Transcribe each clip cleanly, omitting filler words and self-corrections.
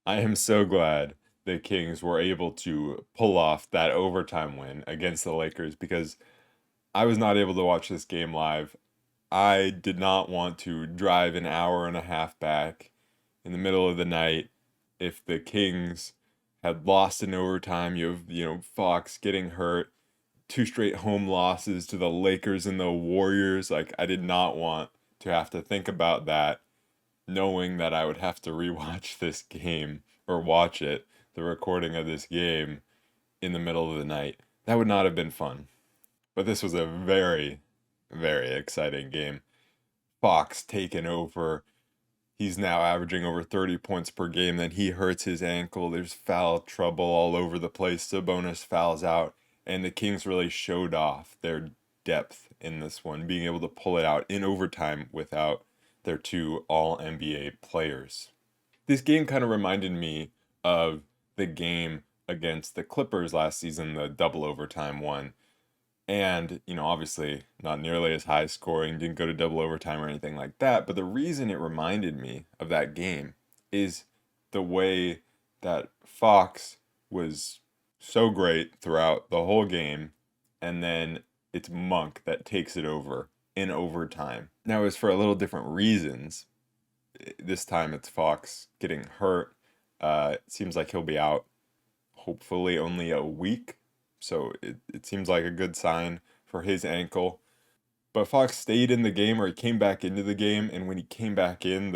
I am so glad the Kings were able to pull off that overtime win against the Lakers because I was not able to watch this game live. I did not want to drive an hour and a half back in the middle of the night if the Kings had lost in overtime. You have Fox getting hurt, two straight home losses to the Lakers and the Warriors. Like, I did not want to have to think about that, knowing that I would have to rewatch this game or watch it, the recording of this game, in the middle of the night. That would not have been fun. But this was a very, very exciting game. Fox taking over. He's now averaging over 30 points per game. Then he hurts his ankle. There's foul trouble all over the place. Sabonis fouls out. And the Kings really showed off their depth in this one, being able to pull it out in overtime without their two all NBA players. This game kind of reminded me of the game against the Clippers last season, the double overtime one. And, obviously not nearly as high scoring, didn't go to double overtime or anything like that. But the reason it reminded me of that game is the way that Fox was so great throughout the whole game. And then it's Monk that takes it over in overtime. Now, it's for a little different reasons. This time it's Fox getting hurt. It seems like he'll be out hopefully only a week. So it seems like a good sign for his ankle. But Fox stayed in the game, or he came back into the game, and when he came back in,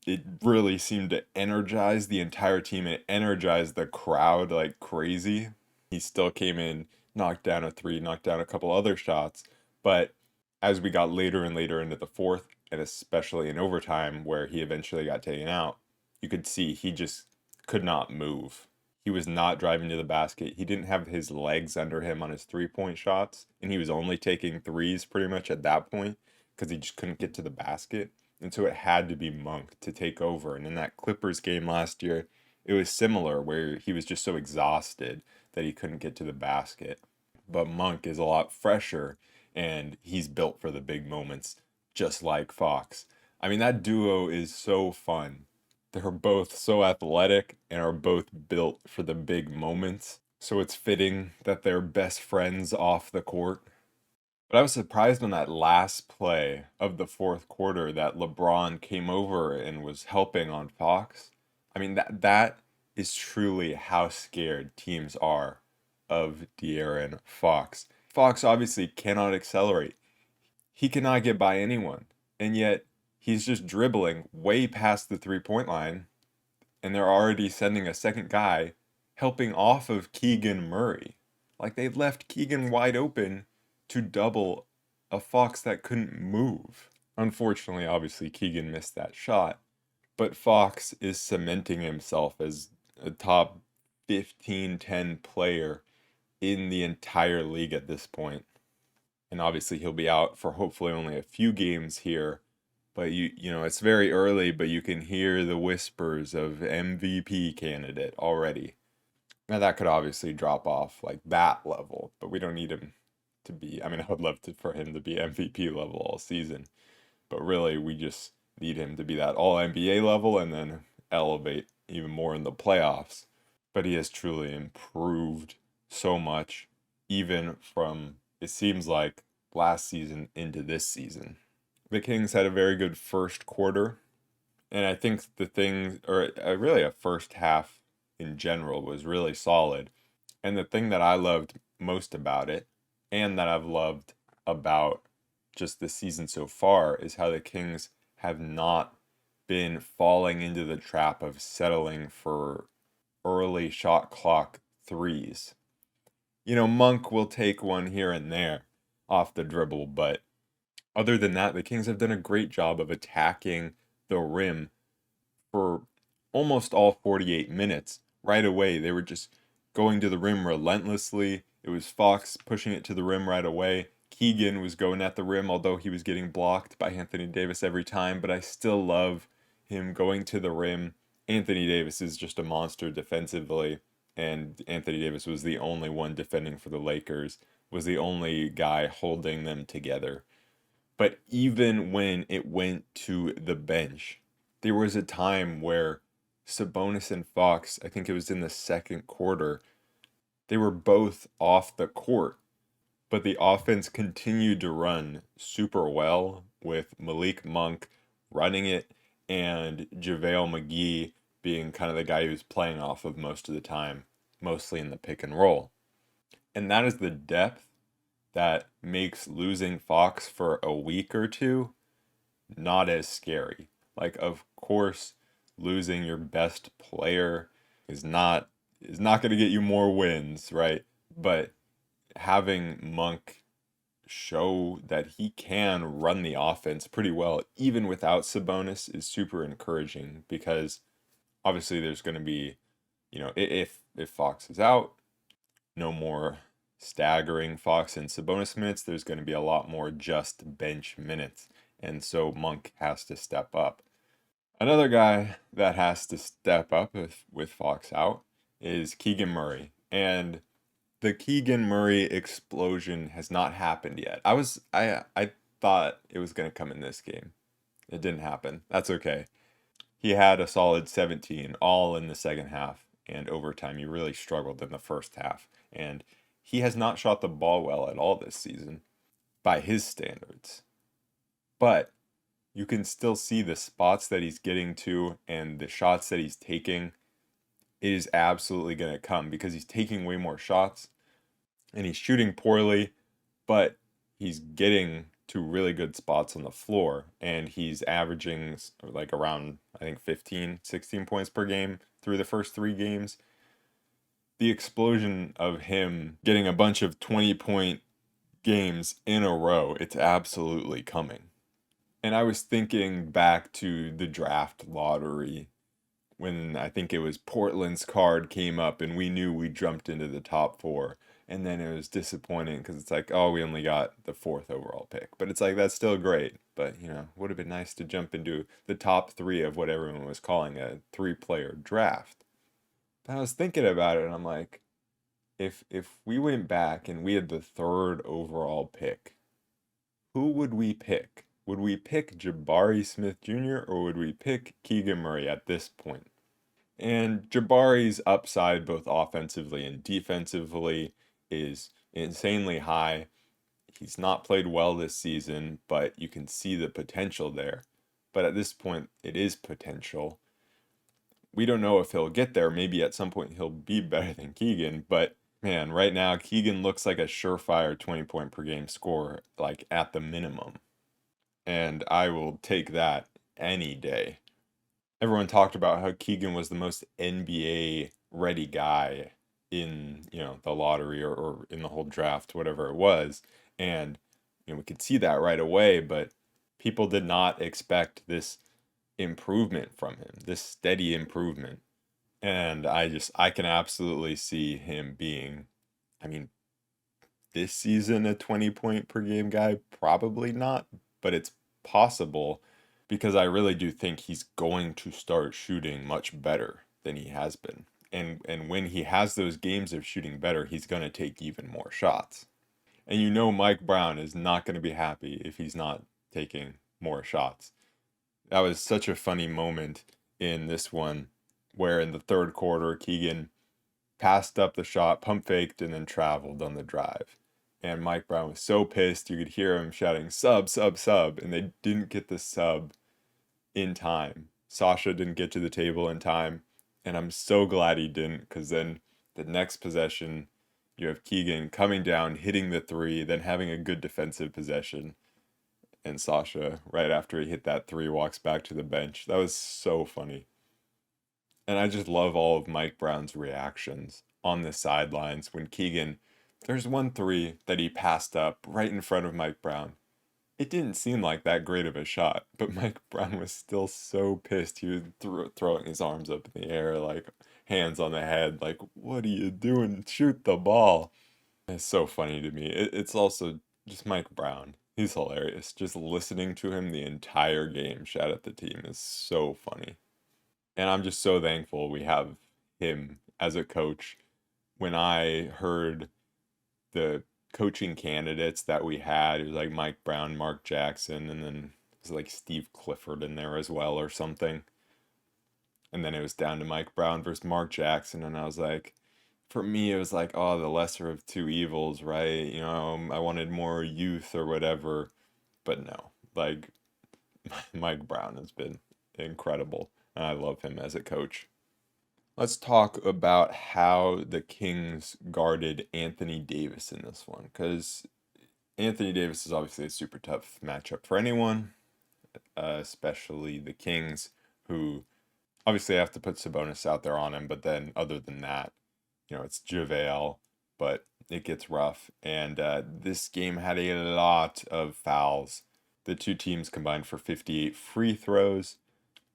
it really seemed to energize the entire team. It energized the crowd like crazy. He still came in, knocked down a three, knocked down a couple other shots. But as we got later and later into the fourth, and especially in overtime where he eventually got taken out, you could see he just could not move. He was not driving to the basket. He didn't have his legs under him on his 3-point shots, and he was only taking threes pretty much at that point because he just couldn't get to the basket. And so it had to be Monk to take over. And in that Clippers game last year, it was similar where he was just so exhausted that he couldn't get to the basket. But Monk is a lot fresher and he's built for the big moments, just like Fox. I mean, that duo is so fun. They're both so athletic and are both built for the big moments. So it's fitting that they're best friends off the court. But I was surprised on that last play of the fourth quarter that LeBron came over and was helping on Fox. I mean, that is truly how scared teams are of De'Aaron Fox. Fox obviously cannot accelerate. He cannot get by anyone. And yet he's just dribbling way past the 3-point line, and they're already sending a second guy helping off of Keegan Murray. Like, they left Keegan wide open to double a Fox that couldn't move. Unfortunately, obviously, Keegan missed that shot, but Fox is cementing himself as a top 15, 10 player in the entire league at this point. And obviously, he'll be out for hopefully only a few games here. But it's very early, but you can hear the whispers of MVP candidate already. Now that could obviously drop off like that level, but we don't need him to be. I mean, I would love for him to be MVP level all season, but really we just need him to be that all NBA level and then elevate even more in the playoffs. But he has truly improved so much, even from, it seems like, last season into this season. The Kings had a very good first quarter, and I think the thing, or really a first half in general, was really solid. And the thing that I loved most about it, and that I've loved about just the season so far, is how the Kings have not been falling into the trap of settling for early shot clock threes. Monk will take one here and there off the dribble, but other than that, the Kings have done a great job of attacking the rim for almost all 48 minutes. Right away, they were just going to the rim relentlessly. It was Fox pushing it to the rim right away. Keegan was going at the rim, although he was getting blocked by Anthony Davis every time, but I still love him going to the rim. Anthony Davis is just a monster defensively, and Anthony Davis was the only one defending for the Lakers, was the only guy holding them together. But even when it went to the bench, there was a time where Sabonis and Fox, I think it was in the second quarter, they were both off the court, but the offense continued to run super well with Malik Monk running it and JaVale McGee being kind of the guy who's playing off of most of the time, mostly in the pick and roll. And that is the depth that makes losing Fox for a week or two not as scary. Like, of course, losing your best player is not going to get you more wins, right? But having Monk show that he can run the offense pretty well even without Sabonis is super encouraging because obviously there's going to be, if Fox is out, no more staggering Fox and Sabonis minutes. There's going to be a lot more just bench minutes. And so Monk has to step up. Another guy that has to step up with Fox out is Keegan Murray. And the Keegan Murray explosion has not happened yet. I thought it was going to come in this game. It didn't happen. That's okay. He had a solid 17 all in the second half and overtime. He really struggled in the first half and he has not shot the ball well at all this season by his standards. But you can still see the spots that he's getting to and the shots that he's taking. It is absolutely going to come because he's taking way more shots and he's shooting poorly, but he's getting to really good spots on the floor and he's averaging like around, I think, 15, 16 points per game through the first 3 games. The explosion of him getting a bunch of 20-point games in a row, it's absolutely coming. And I was thinking back to the draft lottery when I think it was Portland's card came up and we knew we jumped into the top 4. And then it was disappointing because it's like, oh, we only got the 4th overall pick. But it's like, that's still great. But, would have been nice to jump into the top 3 of what everyone was calling a 3-player draft. But I was thinking about it and I'm like, if we went back and we had the 3rd overall pick, who would we pick? Would we pick Jabari Smith Jr. or would we pick Keegan Murray at this point? And Jabari's upside, both offensively and defensively, is insanely high. He's not played well this season, but you can see the potential there. But at this point, it is potential. We don't know if he'll get there. Maybe at some point he'll be better than Keegan, but man, right now Keegan looks like a surefire 20-point per game scorer, like at the minimum. And I will take that any day. Everyone talked about how Keegan was the most NBA ready guy in, the lottery or in the whole draft, whatever it was. And, we could see that right away, but people did not expect this improvement from him, this steady improvement. And I can absolutely see him being, I mean, this season a 20-point per game guy, probably not, but it's possible because I really do think he's going to start shooting much better than he has been. And when he has those games of shooting better, he's going to take even more shots. And Mike Brown is not going to be happy if he's not taking more shots. That was such a funny moment in this one where in the third quarter Keegan passed up the shot, pump faked, and then traveled on the drive. And Mike Brown was so pissed, you could hear him shouting, sub, sub, sub, and they didn't get the sub in time. Sasha didn't get to the table in time, and I'm so glad he didn't, because then the next possession, you have Keegan coming down, hitting the 3, then having a good defensive possession, and Sasha, right after he hit that 3, walks back to the bench. That was so funny. And I just love all of Mike Brown's reactions on the sidelines when Keegan, there's one 3 that he passed up right in front of Mike Brown. It didn't seem like that great of a shot, but Mike Brown was still so pissed. He was throwing his arms up in the air, like hands on the head, like, what are you doing? Shoot the ball. It's so funny to me. It's also just Mike Brown. He's hilarious. Just listening to him the entire game shout at the team is so funny. And I'm just so thankful we have him as a coach. When I heard the coaching candidates that we had, it was like Mike Brown, Mark Jackson, and then it was like Steve Clifford in there as well or something. And then it was down to Mike Brown versus Mark Jackson, and I was like, for me, it was like, oh, the lesser of two evils, right? I wanted more youth or whatever, but no, like Mike Brown has been incredible, and I love him as a coach. Let's talk about how the Kings guarded Anthony Davis in this one, because Anthony Davis is obviously a super tough matchup for anyone, especially the Kings, who obviously have to put Sabonis out there on him, but then other than that, it's JaVale, but it gets rough. And this game had a lot of fouls. The two teams combined for 58 free throws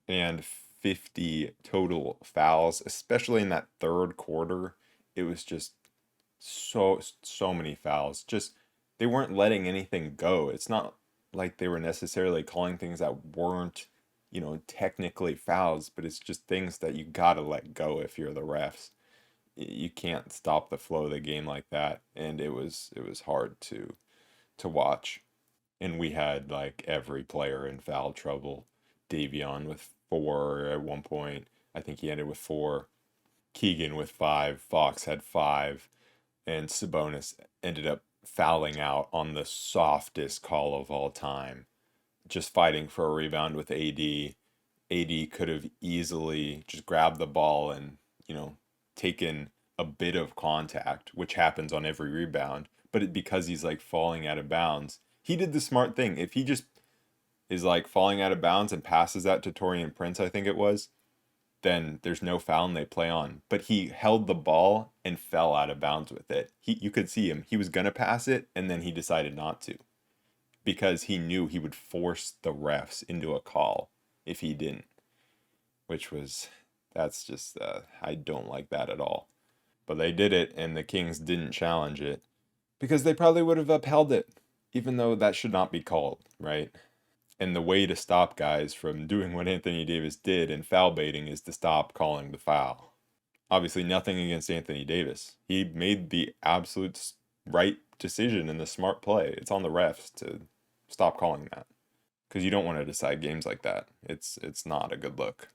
and 50 total fouls, especially in that third quarter. It was just so many fouls. Just they weren't letting anything go. It's not like they were necessarily calling things that weren't, technically fouls, but it's just things that you gotta let go if you're the refs. You can't stop the flow of the game like that, and it was hard to watch. And we had like every player in foul trouble. Davion with four at one point. I think he ended with four. Keegan with five. Fox had five. And Sabonis ended up fouling out on the softest call of all time, just fighting for a rebound with AD. AD could have easily just grabbed the ball and, taken a bit of contact, which happens on every rebound. But because he's like falling out of bounds, he did the smart thing. If he just is like falling out of bounds and passes that to Torian Prince, I think it was, then there's no foul and they play on. But he held the ball and fell out of bounds with it. You could see him. He was gonna pass it and then he decided not to because he knew he would force the refs into a call if he didn't, which was that's just I don't like that at all. But they did it and the Kings didn't challenge it because they probably would have upheld it, even though that should not be called, right? And the way to stop guys from doing what Anthony Davis did and foul baiting is to stop calling the foul. Obviously, nothing against Anthony Davis. He made the absolute right decision and the smart play. It's on the refs to stop calling that because you don't want to decide games like that. It's not a good look.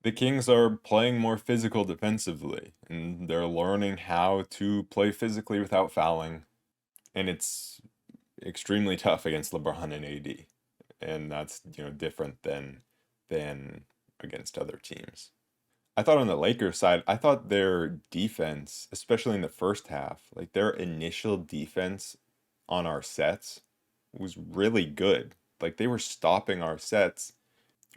The Kings are playing more physical defensively, and they're learning how to play physically without fouling. And it's extremely tough against LeBron and AD. And that's, different than against other teams. I thought on the Lakers side, I thought their defense, especially in the first half, like their initial defense on our sets was really good. Like they were stopping our sets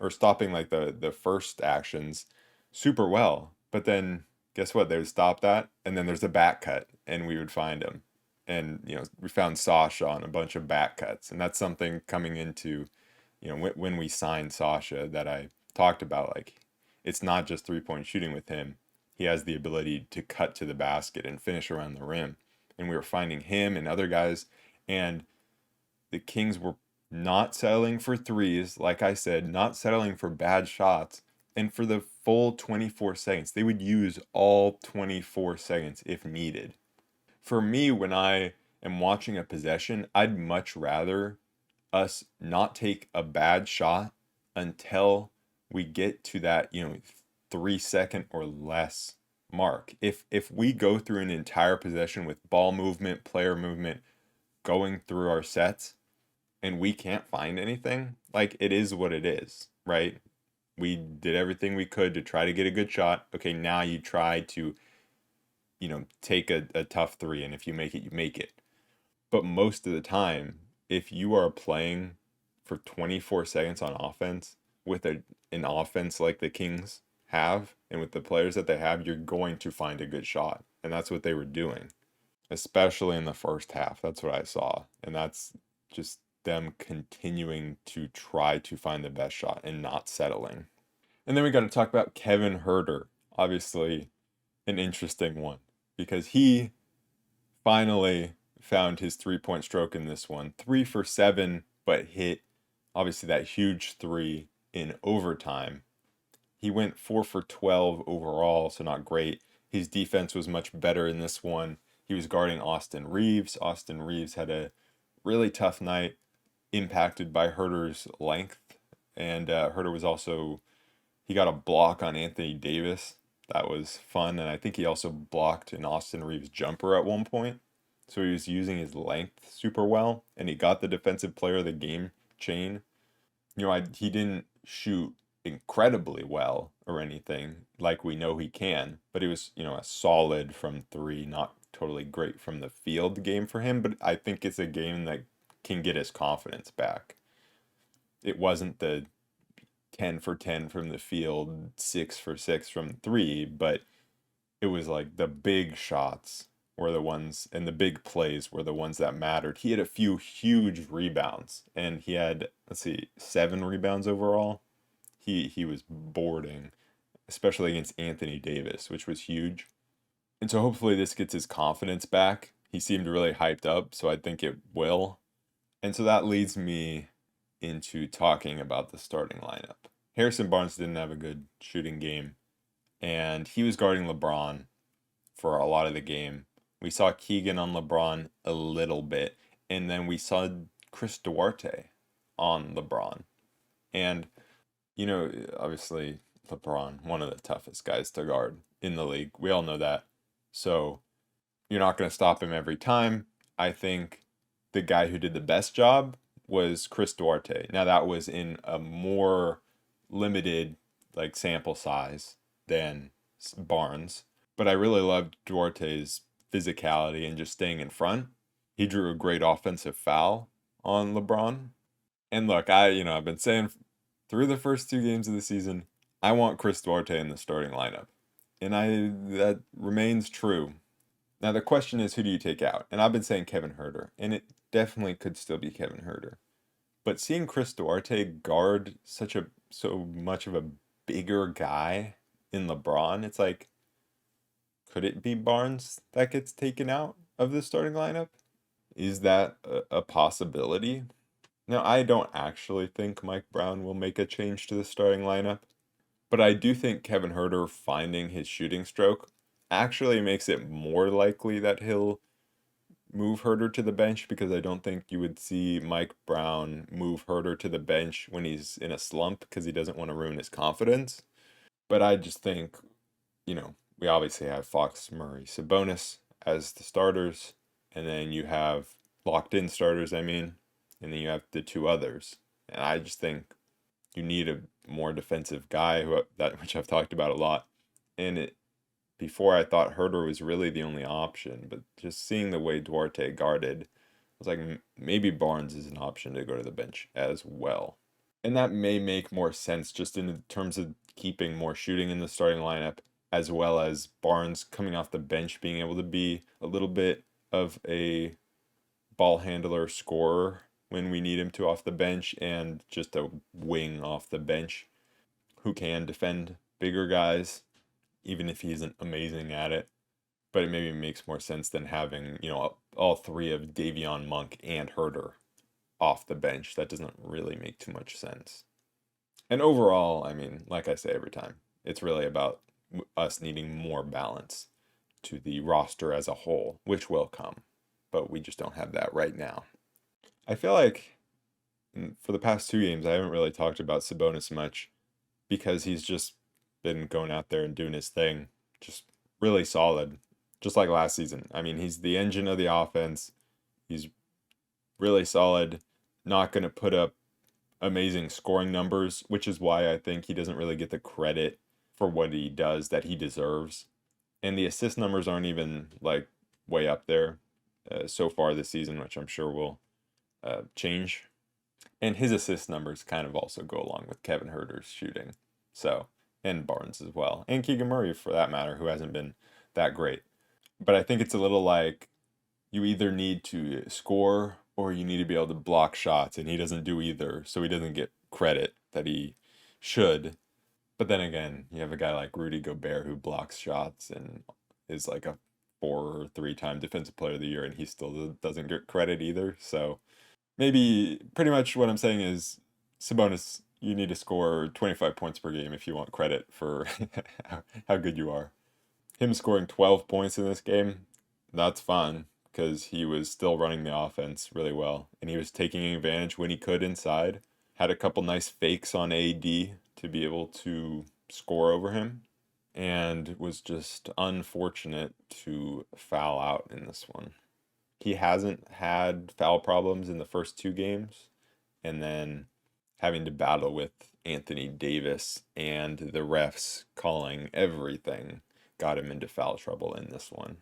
or stopping like the first actions super well. But then guess what? They would stop that, and then there's a back cut, and we would find them. And we found Sasha on a bunch of back cuts, and that's something coming into when we signed Sasha that I talked about. Like it's not just 3-point shooting with him; he has the ability to cut to the basket and finish around the rim. And we were finding him and other guys, and the Kings were not settling for threes, like I said, not settling for bad shots. And for the full 24 seconds, they would use all 24 seconds if needed. For me, when I am watching a possession, I'd much rather us not take a bad shot until we get to that, 3 second or less mark. If we go through an entire possession with ball movement, player movement, going through our sets, and we can't find anything, like it is what it is, right? We did everything we could to try to get a good shot. Okay, now you try to, take a tough three, and if you make it, you make it. But most of the time, if you are playing for 24 seconds on offense with an offense like the Kings have, and with the players that they have, you're going to find a good shot. And that's what they were doing, especially in the first half. That's what I saw. And that's just them continuing to try to find the best shot and not settling. And then we got to talk about Kevin Huerter. Obviously, an interesting one because he finally found his 3-point stroke in this one. 3 for 7, but hit obviously that huge three in overtime. He went 4 for 12 overall, so not great. His defense was much better in this one. He was guarding Austin Reeves. Austin Reeves had a really tough night, impacted by Huerter's length. And Huerter was also He got a block on Anthony Davis. That was fun. And I think he also blocked an Austin Reeves jumper at one point. So he was using his length super well. And he got the defensive player of the game chain. He didn't shoot incredibly well or anything like we know he can, but it was, a solid from three, not totally great from the field game for him. But I think it's a game that can get his confidence back. It wasn't the 10 for 10 from the field, 6 for 6 from three, but it was like the big shots were the ones and the big plays were the ones that mattered. He had a few huge rebounds and he had, let's see, 7 rebounds overall. He was boarding, especially against Anthony Davis, which was huge. And so hopefully this gets his confidence back. He seemed really hyped up, so I think it will. And so that leads me into talking about the starting lineup. Harrison Barnes didn't have a good shooting game, and he was guarding LeBron for a lot of the game. We saw Keegan on LeBron a little bit, and then we saw Chris Duarte on LeBron. And, obviously, LeBron, one of the toughest guys to guard in the league. We all know that. So you're not going to stop him every time. I think the guy who did the best job was Chris Duarte. Now, that was in a more limited like sample size than Barnes, but I really loved Duarte's physicality and just staying in front. He drew a great offensive foul on LeBron. And look, I've been saying through the first 2 games of the season, I want Chris Duarte in the starting lineup. And that remains true. Now the question is, who do you take out? And I've been saying Kevin Huerter, and it definitely could still be Kevin Huerter. But seeing Chris Duarte guard so much of a bigger guy in LeBron, it's like, could it be Barnes that gets taken out of the starting lineup? Is that a possibility? Now, I don't actually think Mike Brown will make a change to the starting lineup, but I do think Kevin Huerter finding his shooting stroke actually makes it more likely that he'll move Huerter to the bench, because I don't think you would see Mike Brown move Huerter to the bench when he's in a slump because he doesn't want to ruin his confidence. But I just think, we obviously have Fox, Murray, Sabonis as the starters, and then you have locked in starters, and then you have the 2 others. And I just think you need a more defensive guy, which I've talked about a lot. And before I thought Huerter was really the only option, but just seeing the way Duarte guarded, I was like, maybe Barnes is an option to go to the bench as well. And that may make more sense just in terms of keeping more shooting in the starting lineup, as well as Barnes coming off the bench being able to be a little bit of a ball handler scorer when we need him to off the bench, and just a wing off the bench who can defend bigger guys, even if he isn't amazing at it. But it maybe makes more sense than having, all 3 of Davion, Monk, and Huerter off the bench. That doesn't really make too much sense. And overall, like I say every time, it's really about us needing more balance to the roster as a whole, which will come. But we just don't have that right now. I feel like for the past 2 games, I haven't really talked about Sabonis much, because he's just been going out there and doing his thing. Just really solid. Just like last season. He's the engine of the offense. He's really solid. Not going to put up amazing scoring numbers, which is why I think he doesn't really get the credit for what he does that he deserves. And the assist numbers aren't even like way up there so far this season, which I'm sure will change. And his assist numbers kind of also go along with Kevin Huerter's shooting. So, and Barnes as well. And Keegan Murray, for that matter, who hasn't been that great. But I think it's a little like you either need to score or you need to be able to block shots, and he doesn't do either, so he doesn't get credit that he should. But then again, you have a guy like Rudy Gobert who blocks shots and is like a 4 or 3-time defensive player of the year, and he still doesn't get credit either. So maybe pretty much what I'm saying is, Sabonis, you need to score 25 points per game if you want credit for how good you are. Him scoring 12 points in this game, that's fine, because he was still running the offense really well, and he was taking advantage when he could inside. Had a couple nice fakes on AD to be able to score over him and was just unfortunate to foul out in this one. He hasn't had foul problems in the first two games, and then having to battle with Anthony Davis and the refs calling everything got him into foul trouble in this one.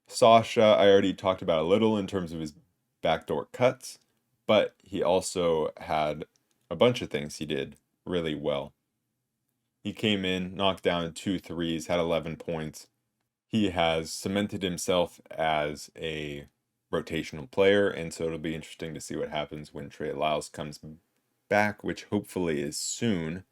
Sasha, I already talked about a little in terms of his backdoor cuts, but he also had a bunch of things he did really well. He came in, knocked down two threes, had 11 points. He has cemented himself as a rotational player, and so it'll be interesting to see what happens when Trey Lyles comes back, which hopefully is soon.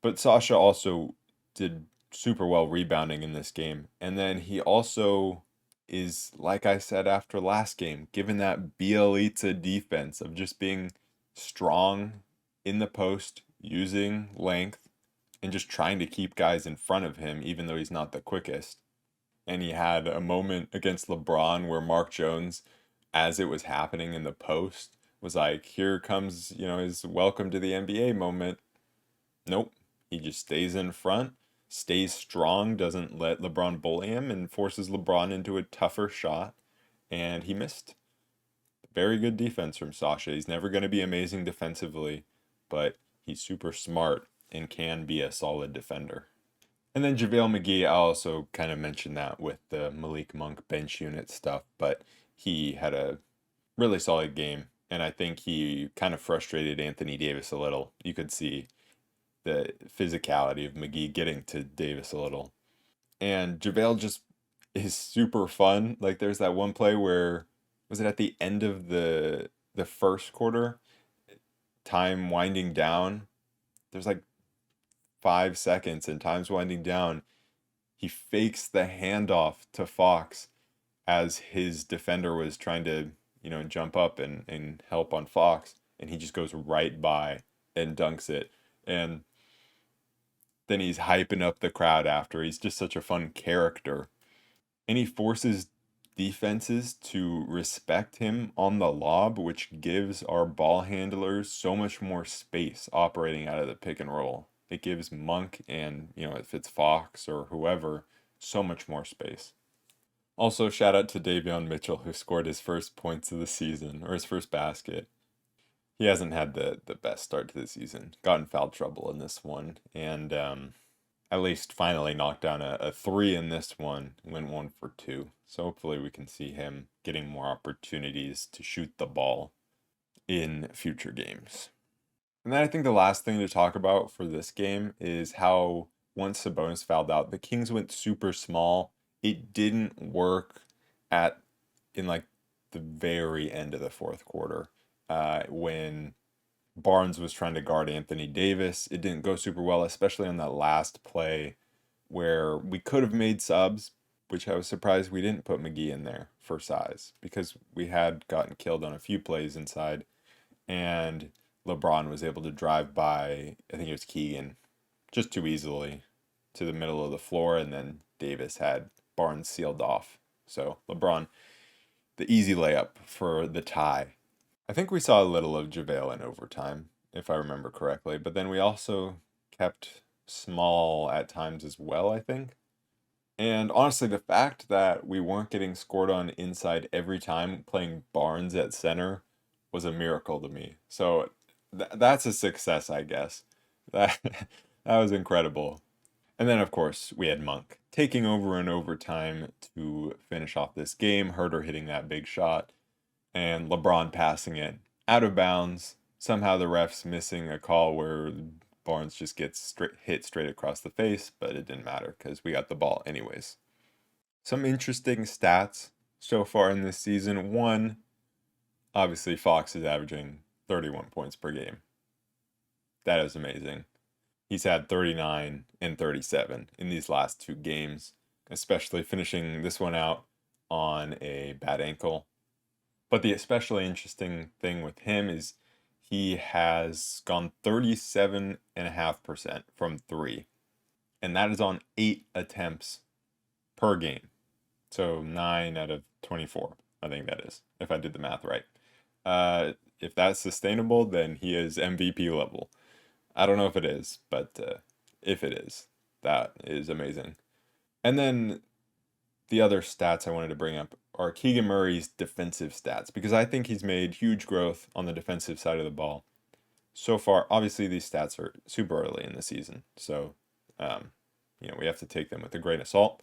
But Sasha also did super well rebounding in this game. And then he also is, like I said after last game, given that Bielitsa defense of just being strong in the post, using length, and just trying to keep guys in front of him, even though he's not the quickest. And he had a moment against LeBron where Mark Jones, as it was happening in the post, was like, here comes, his welcome to the NBA moment. Nope. He just stays in front, stays strong, doesn't let LeBron bully him, and forces LeBron into a tougher shot. And he missed. Very good defense from Sasha. He's never going to be amazing defensively, but he's super smart and can be a solid defender. And then JaVale McGee, I also kind of mentioned that with the Malik Monk bench unit stuff, but he had a really solid game. And I think he kind of frustrated Anthony Davis a little. You could see the physicality of McGee getting to Davis a little. And JaVale just is super fun. Like there's that one play where was it at the end of the first quarter, time winding down. There's like 5 seconds and time's winding down. He fakes the handoff to Fox as his defender was trying to, jump up and help on Fox. And he just goes right by and dunks it. And then he's hyping up the crowd after. He's just such a fun character. And he forces defenses to respect him on the lob, which gives our ball handlers so much more space operating out of the pick and roll. It gives Monk and, if it's Fox or whoever, so much more space. Also, shout out to Davion Mitchell, who scored his first points of the season, or his first basket. He hasn't had the best start to the season. Got in foul trouble in this one, and at least finally knocked down a three in this one, went 1 for 2. So hopefully we can see him getting more opportunities to shoot the ball in future games. And then I think the last thing to talk about for this game is how once Sabonis fouled out, the Kings went super small. It didn't work in like the very end of the fourth quarter when Barnes was trying to guard Anthony Davis. It didn't go super well, especially on that last play where we could have made subs, which I was surprised we didn't put McGee in there for size because we had gotten killed on a few plays inside. And LeBron was able to drive by, I think it was Keegan, just too easily to the middle of the floor. And then Davis had Barnes sealed off. So LeBron, the easy layup for the tie. I think we saw a little of JaVale in overtime, if I remember correctly. But then we also kept small at times as well, I think. And honestly, the fact that we weren't getting scored on inside every time playing Barnes at center was a miracle to me. So that's a success, I guess. That that was incredible. And then, of course, we had Monk taking over in overtime to finish off this game. Huerter hitting that big shot, and LeBron passing it out of bounds. Somehow the refs missing a call where Barnes just gets hit straight across the face, but it didn't matter because we got the ball anyways. Some interesting stats so far in this season. One, obviously Fox is averaging 31 points per game. That is amazing. He's had 39 and 37 in these last two games, especially finishing this one out on a bad ankle. But the especially interesting thing with him is he has gone 37.5% from three. And that is on 8 attempts per game. So 9 out of 24, I think that is, if I did the math right. If that's sustainable, then he is MVP level. I don't know if it is, but if it is, That is amazing. And then the other stats I wanted to bring up are Keegan Murray's defensive stats, because I think he's made huge growth on the defensive side of the ball. So far, obviously, these stats are super early in the season, so um, we have to take them with a grain of salt.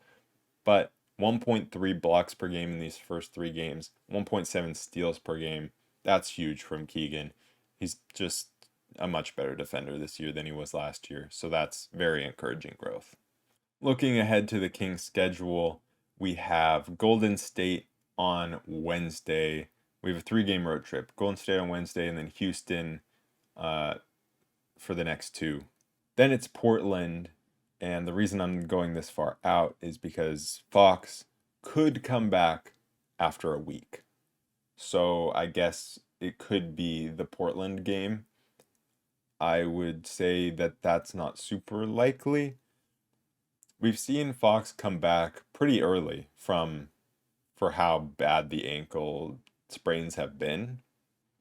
But 1.3 blocks per game in these first 3 games, 1.7 steals per game. That's huge from Keegan. He's just a much better defender this year than he was last year, so that's very encouraging growth. Looking ahead to the Kings' schedule, we have Golden State on Wednesday. We have a 3-game road trip. Golden State on Wednesday, and then Houston uh, for the next 2. Then it's Portland, and the reason I'm going this far out is because Fox could come back after a week. So I guess it could be the Portland game. I would say that that's not super likely. We've seen Fox come back pretty early for how bad the ankle sprains have been.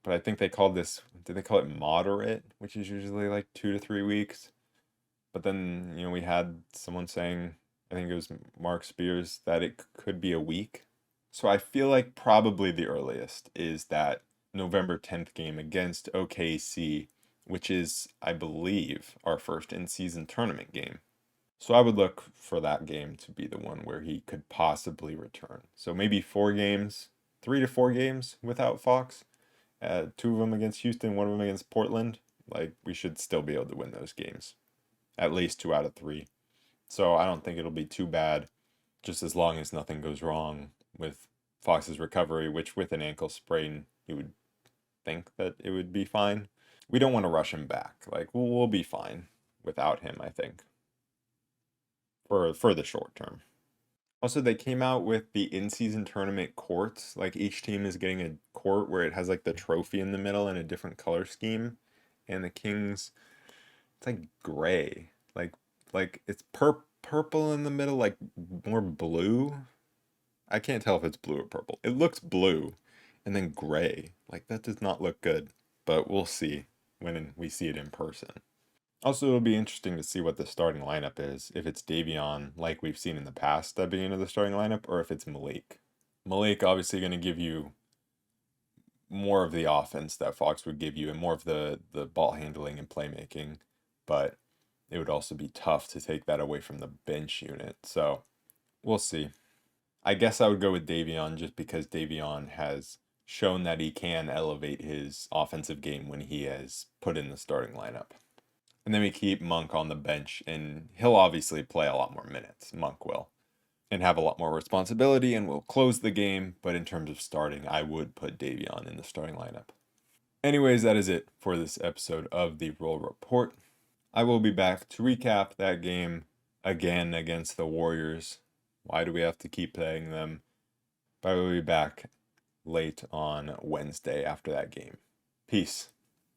But I think they called this, did they call it moderate, which is usually like 2 to 3 weeks? But then, we had someone saying, I think it was Mark Spears, that it could be a week. So I feel like probably the earliest is that November 10th game against OKC, which is, I believe, our first in-season tournament game. So I would look for that game to be the one where he could possibly return. So maybe 4 games, 3 to 4 games without Fox. 2 of them against Houston, 1 of them against Portland. Like, we should still be able to win those games. At least 2 out of 3. So I don't think it'll be too bad, just as long as nothing goes wrong with Fox's recovery, which with an ankle sprain, you would think that it would be fine. We don't want to rush him back. Like, we'll be fine without him, I think, for the short term. Also, they came out with the in-season tournament courts. Like, each team is getting a court where it has like the trophy in the middle and a different color scheme. And the Kings, it's like gray. Like it's purple in the middle, like more blue. I can't tell if it's blue or purple. It looks blue and then gray. Like, that does not look good, but we'll see when we see it in person. Also, it'll be interesting to see what the starting lineup is. If it's Davion, like we've seen in the past at being of the starting lineup, or if it's Malik. Malik obviously going to give you more of the offense that Fox would give you and more of the ball handling and playmaking, but it would also be tough to take that away from the bench unit. So we'll see. I guess I would go with Davion just because Davion has shown that he can elevate his offensive game when he has put in the starting lineup. And then we keep Monk on the bench, and he'll obviously play a lot more minutes. Monk will. And have a lot more responsibility and will close the game. But in terms of starting, I would put Davion in the starting lineup. Anyways, that is it for this episode of the Roll Report. I will be back to recap that game again against the Warriors. Why do we have to keep playing them? But I will be back late on Wednesday after that game. Peace.